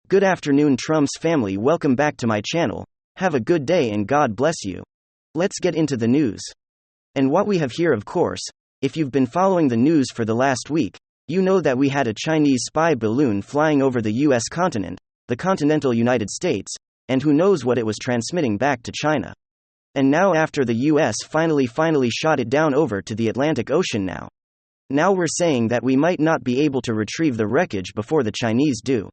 Good afternoon, Trump's family. Welcome back to my channel. Have a good day and God bless you. Let's get into the news. And what we have here, of course, if you've been following the news for the last week, you know that we had a Chinese spy balloon flying over the US continent, the continental United States, and who knows what it was transmitting back to China. And now after the US finally shot it down over to the Atlantic Ocean now we're saying that we might not be able to retrieve the wreckage before the Chinese do.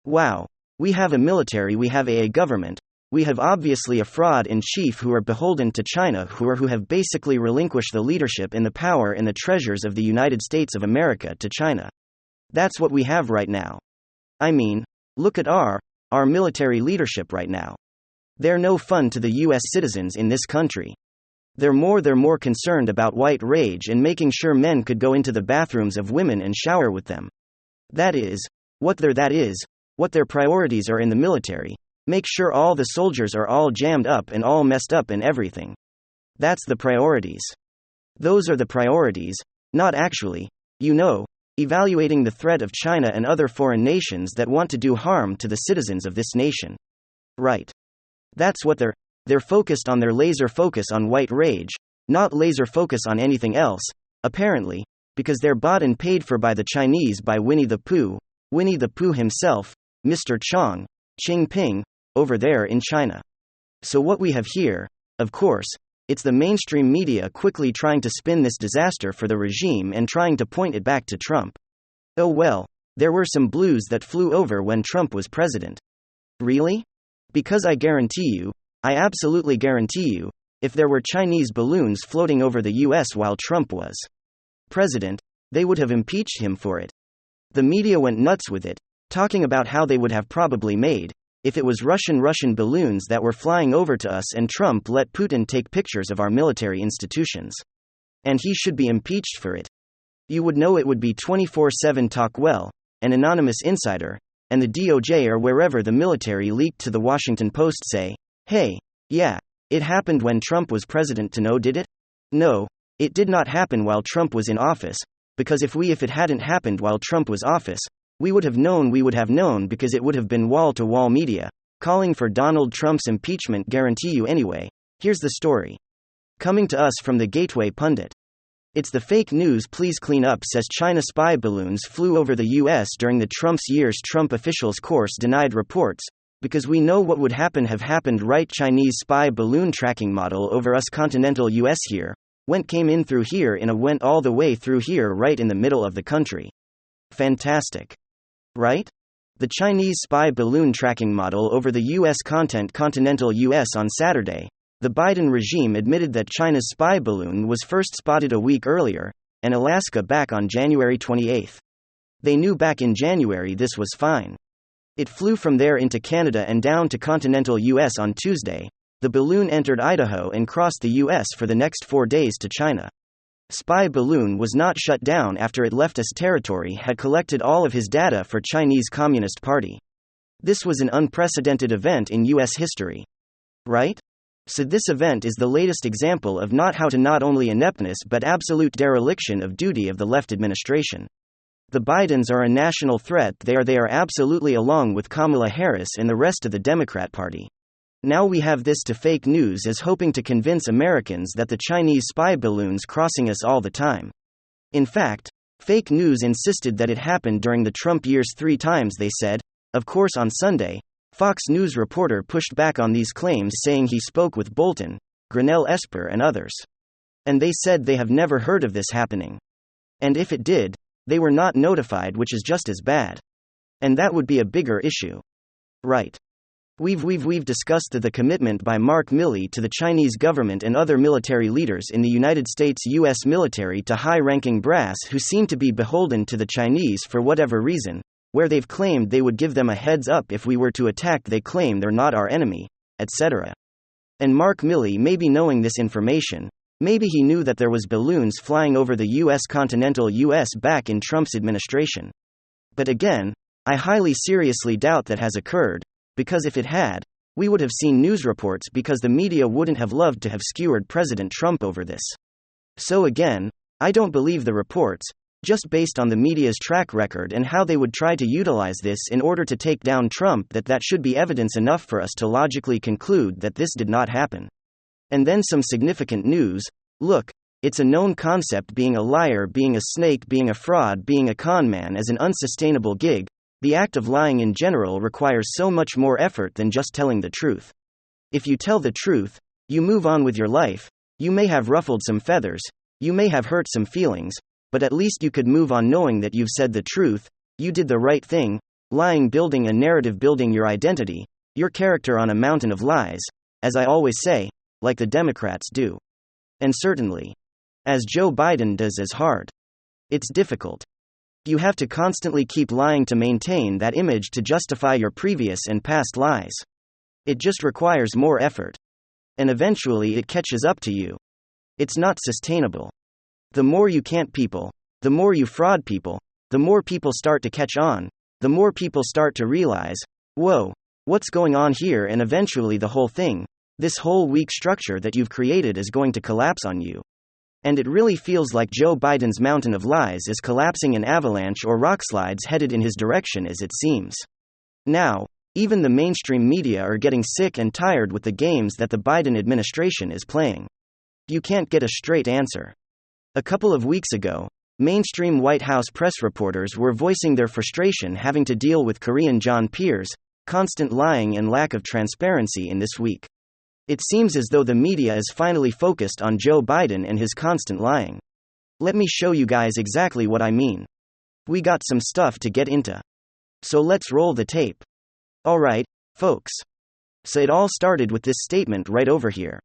Wow. We have a military, we have a government, we have obviously a fraud in chief who are beholden to China who have basically relinquished the leadership and the power and the treasures of the United States of America to China. That's what we have right now. I mean, look at our military leadership right now. They're no fun to the US citizens in this country. They're more concerned about white rage and making sure men could go into the bathrooms of women and shower with them. That is what their priorities are in the military. Make sure all the soldiers are all jammed up and all messed up and everything. That's the priorities. Those are the priorities, not actually, evaluating the threat of China and other foreign nations that want to do harm to the citizens of this nation. Right. That's what they're focused on. Their laser focus on white rage, not laser focus on anything else, apparently, because they're bought and paid for by the Chinese, by Winnie the Pooh himself, Mr. Jinping, over there in China. So what we have here, of course, it's the mainstream media quickly trying to spin this disaster for the regime and trying to point it back to Trump. Oh well, there were some blues that flew over when Trump was president. Really? Because I absolutely guarantee you, if there were Chinese balloons floating over the US while Trump was president, they would have impeached him for it. The media went nuts with it, talking about how they would have probably made, if it was Russian balloons that were flying over to us and Trump let Putin take pictures of our military institutions. And he should be impeached for it. You would know it would be 24/7 talk. Well, an anonymous insider, and the DOJ or wherever the military leaked to the Washington Post say, hey, yeah, it happened when Trump was president. To know, did it? No, it did not happen while Trump was in office, because if it hadn't happened while Trump was office, we would have known because it would have been wall-to-wall media, calling for Donald Trump's impeachment. Guarantee you. Anyway, here's the story. Coming to us from the Gateway Pundit. It's the fake news please clean up, says China spy balloons flew over the US during the Trump's years. Trump officials course denied reports, because we know what would have happened, right? Chinese spy balloon tracking model over us continental US here, came in through here went all the way through here right in the middle of the country. Fantastic. Right? The Chinese spy balloon tracking model over the US continental US on Saturday. The Biden regime admitted that China's spy balloon was first spotted a week earlier, in Alaska back on January 28. They knew back in January this was fine. It flew from there into Canada and down to continental US on Tuesday. The balloon entered Idaho and crossed the US for the next 4 days to China. Spy balloon was not shut down after it left us territory had collected all of his data for Chinese Communist Party. This was an unprecedented event in US history. Right? So this event is the latest example of not only ineptness but absolute dereliction of duty of the left administration. The Bidens are a national threat. They are absolutely, along with Kamala Harris and the rest of the Democrat Party. Now we have this to fake news as hoping to convince Americans that the Chinese spy balloons crossing us all the time. In fact, fake news insisted that it happened during the Trump years 3 times. They said, of course, on Sunday, Fox News reporter pushed back on these claims, saying he spoke with Bolton, Grinnell Esper and others. And they said they have never heard of this happening. And if it did, they were not notified, which is just as bad. And that would be a bigger issue. Right. We've discussed the commitment by Mark Milley to the Chinese government and other military leaders in the United States US military to high-ranking brass who seem to be beholden to the Chinese for whatever reason, where they've claimed they would give them a heads up if we were to attack. They claim they're not our enemy, etc. And Mark Milley, maybe knowing this information, maybe he knew that there was balloons flying over the US continental US back in Trump's administration. But again, I highly seriously doubt that has occurred, because if it had, we would have seen news reports, because the media wouldn't have loved to have skewered President Trump over this. So again, I don't believe the reports, Just based on the media's track record and how they would try to utilize this in order to take down Trump, that should be evidence enough for us to logically conclude that this did not happen. And then some significant news. Look, it's a known concept, being a liar, being a snake, being a fraud, being a con man as an unsustainable gig. The act of lying in general requires so much more effort than just telling the truth. If you tell the truth, you move on with your life. You may have ruffled some feathers, you may have hurt some feelings, but at least you could move on knowing that you've said the truth, you did the right thing. Lying, building a narrative, building your identity, your character on a mountain of lies, as I always say, like the Democrats do. And certainly, as Joe Biden does, as hard. It's difficult. You have to constantly keep lying to maintain that image, to justify your previous and past lies. It just requires more effort. And eventually it catches up to you. It's not sustainable. The more you can't people, the more you fraud people, the more people start to catch on, the more people start to realize, whoa, what's going on here? And eventually the whole thing, this whole weak structure that you've created, is going to collapse on you. And it really feels like Joe Biden's mountain of lies is collapsing, an avalanche or rockslides headed in his direction, as it seems. Now, even the mainstream media are getting sick and tired with the games that the Biden administration is playing. You can't get a straight answer. A couple of weeks ago, mainstream White House press reporters were voicing their frustration having to deal with Karine Jean-Pierre's constant lying and lack of transparency in this week. It seems as though the media is finally focused on Joe Biden and his constant lying. Let me show you guys exactly what I mean. We got some stuff to get into. So let's roll the tape. Alright, folks. So it all started with this statement right over here.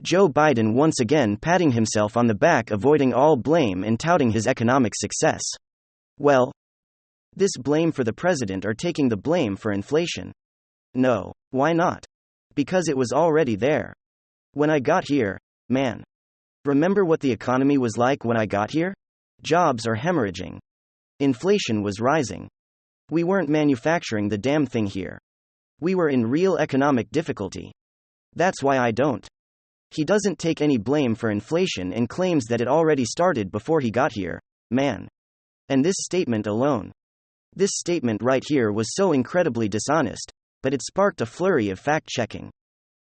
Joe Biden once again patting himself on the back, avoiding all blame and touting his economic success. Well, this blame for the president, or taking the blame for inflation? No, why not? Because it was already there. When I got here, man. Remember what the economy was like when I got here? Jobs are hemorrhaging. Inflation was rising. We weren't manufacturing the damn thing here. We were in real economic difficulty. That's why I don't. He doesn't take any blame for inflation and claims that it already started before he got here, man. And this statement alone. This statement right here was so incredibly dishonest, but it sparked a flurry of fact-checking.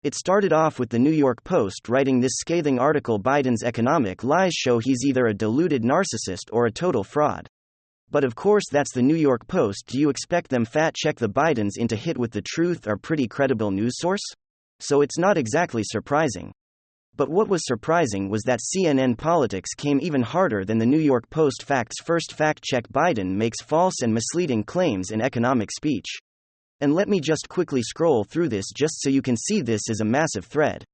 It started off with the New York Post writing this scathing article: Biden's economic lies show he's either a deluded narcissist or a total fraud. But of course that's the New York Post. Do you expect them fact-check the Bidens into hit with the truth or pretty credible news source? So it's not exactly surprising. But what was surprising was that CNN Politics came even harder than the New York Post. Facts first. Fact check: Biden makes false and misleading claims in economic speech. And let me just quickly scroll through this just so you can see this is a massive thread.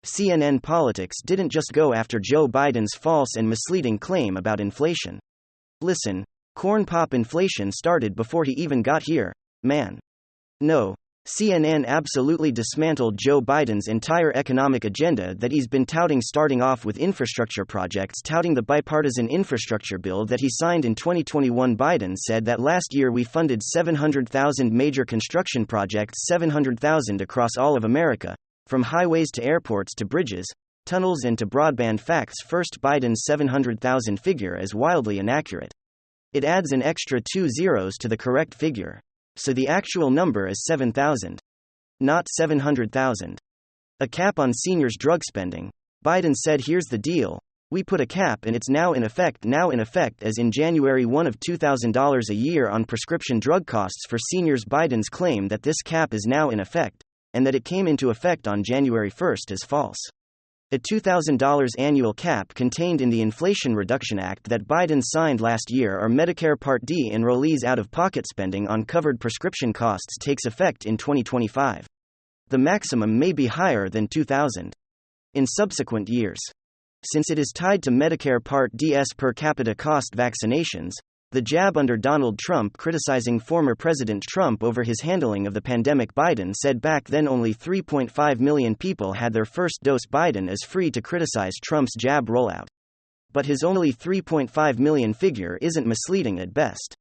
CNN Politics didn't just go after Joe Biden's false and misleading claim about inflation. Listen, corn pop inflation started before he even got here, man. No. CNN absolutely dismantled Joe Biden's entire economic agenda that he's been touting, starting off with infrastructure projects, touting the bipartisan infrastructure bill that he signed in 2021. Biden said that last year we funded 700,000 major construction projects, 700,000 across all of America, from highways to airports to bridges, tunnels and to broadband. Facts first: Biden's 700,000 figure is wildly inaccurate. It adds an extra 2 zeros to the correct figure. So the actual number is 7,000. Not 700,000. A cap on seniors' drug spending. Biden said, here's the deal. We put a cap and it's now in effect as in January 1 of $2,000 a year on prescription drug costs for seniors. Biden's claim that this cap is now in effect, and that it came into effect on January 1st, is false. A $2,000 annual cap contained in the Inflation Reduction Act that Biden signed last year are Medicare Part D enrollees' out-of-pocket spending on covered prescription costs takes effect in 2025. The maximum may be higher than $2,000 in subsequent years. Since it is tied to Medicare Part D's per capita cost vaccinations, the jab under Donald Trump criticizing former President Trump over his handling of the pandemic. Biden said back then only 3.5 million people had their first dose. Biden is free to criticize Trump's jab rollout. But his only 3.5 million figure isn't misleading at best.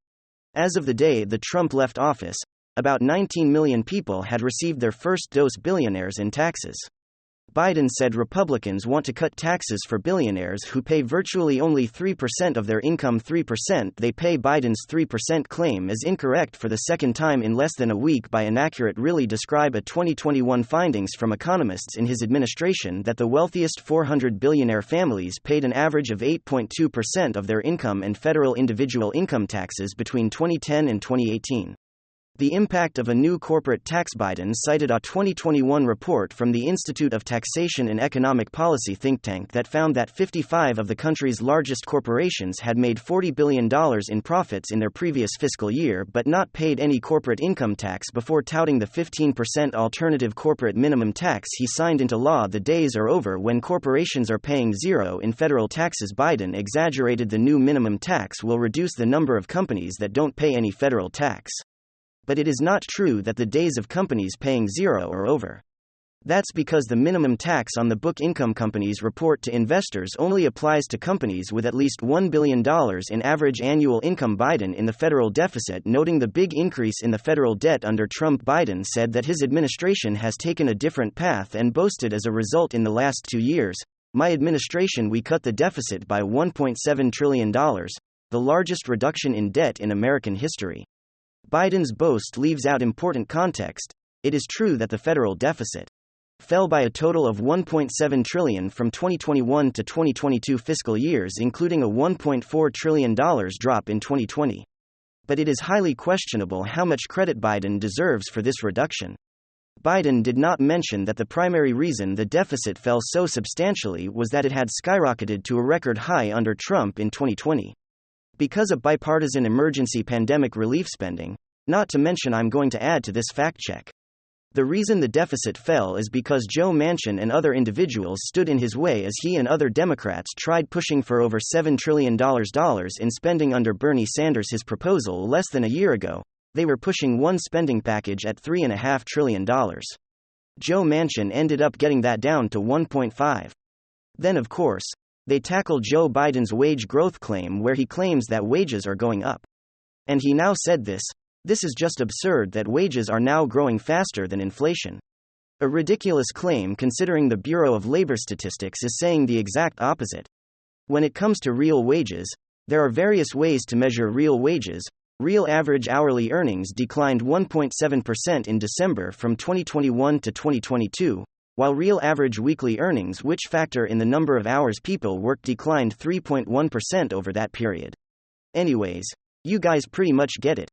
As of the day that Trump left office, about 19 million people had received their first dose. Billionaires in taxes. Biden said Republicans want to cut taxes for billionaires who pay virtually only 3% of their income. 3% they pay. Biden's 3% claim is incorrect for the second time in less than a week by inaccurate. Really describe a 2021 findings from economists in his administration that the wealthiest 400 billionaire families paid an average of 8.2% of their income and federal individual income taxes between 2010 and 2018. The impact of a new corporate tax. Biden cited a 2021 report from the Institute of Taxation and Economic Policy think tank that found that 55 of the country's largest corporations had made $40 billion in profits in their previous fiscal year but not paid any corporate income tax before touting the 15% alternative corporate minimum tax he signed into law. The days are over when corporations are paying zero in federal taxes. Biden exaggerated the new minimum tax will reduce the number of companies that don't pay any federal tax. But it is not true that the days of companies paying zero are over. That's because the minimum tax on the book income companies report to investors only applies to companies with at least $1 billion in average annual income. Biden in the federal deficit, noting the big increase in the federal debt under Trump. Biden said that his administration has taken a different path and boasted as a result in the last 2 years, "My administration, we cut the deficit by $1.7 trillion, the largest reduction in debt in American history." Biden's boast leaves out important context. It is true that the federal deficit fell by a total of $1.7 trillion from 2021 to 2022 fiscal years, including a $1.4 trillion drop in 2020. But it is highly questionable how much credit Biden deserves for this reduction. Biden did not mention that the primary reason the deficit fell so substantially was that it had skyrocketed to a record high under Trump in 2020. Because of bipartisan emergency pandemic relief spending, not to mention, I'm going to add to this fact check. The reason the deficit fell is because Joe Manchin and other individuals stood in his way as he and other Democrats tried pushing for over $7 trillion in spending under Bernie Sanders. His proposal less than a year ago, they were pushing one spending package at $3.5 trillion. Joe Manchin ended up getting that down to 1.5. Then, of course, they tackled Joe Biden's wage growth claim, where he claims that wages are going up. And he now said this is just absurd that wages are now growing faster than inflation. A ridiculous claim considering the Bureau of Labor Statistics is saying the exact opposite. When it comes to real wages, there are various ways to measure real wages. Real average hourly earnings declined 1.7% in December from 2021 to 2022. While real average weekly earnings, which factor in the number of hours people work, declined 3.1% over that period. Anyways, you guys pretty much get it.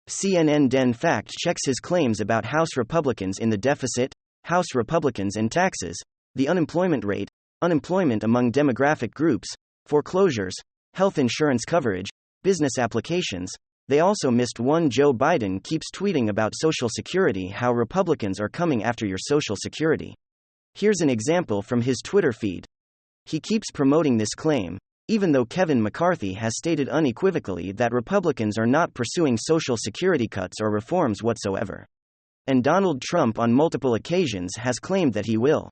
CNN Den fact checks his claims about House Republicans in the deficit, House Republicans and taxes, the unemployment rate, unemployment among demographic groups, foreclosures, health insurance coverage, business applications. They also missed one. Joe Biden keeps tweeting about Social Security, how Republicans are coming after your Social Security. Here's an example from his Twitter feed. He keeps promoting this claim, even though Kevin McCarthy has stated unequivocally that Republicans are not pursuing Social Security cuts or reforms whatsoever. And Donald Trump on multiple occasions has claimed that he will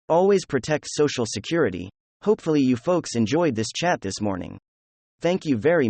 always protect Social Security. Hopefully you folks enjoyed this chat this morning. Thank you very much.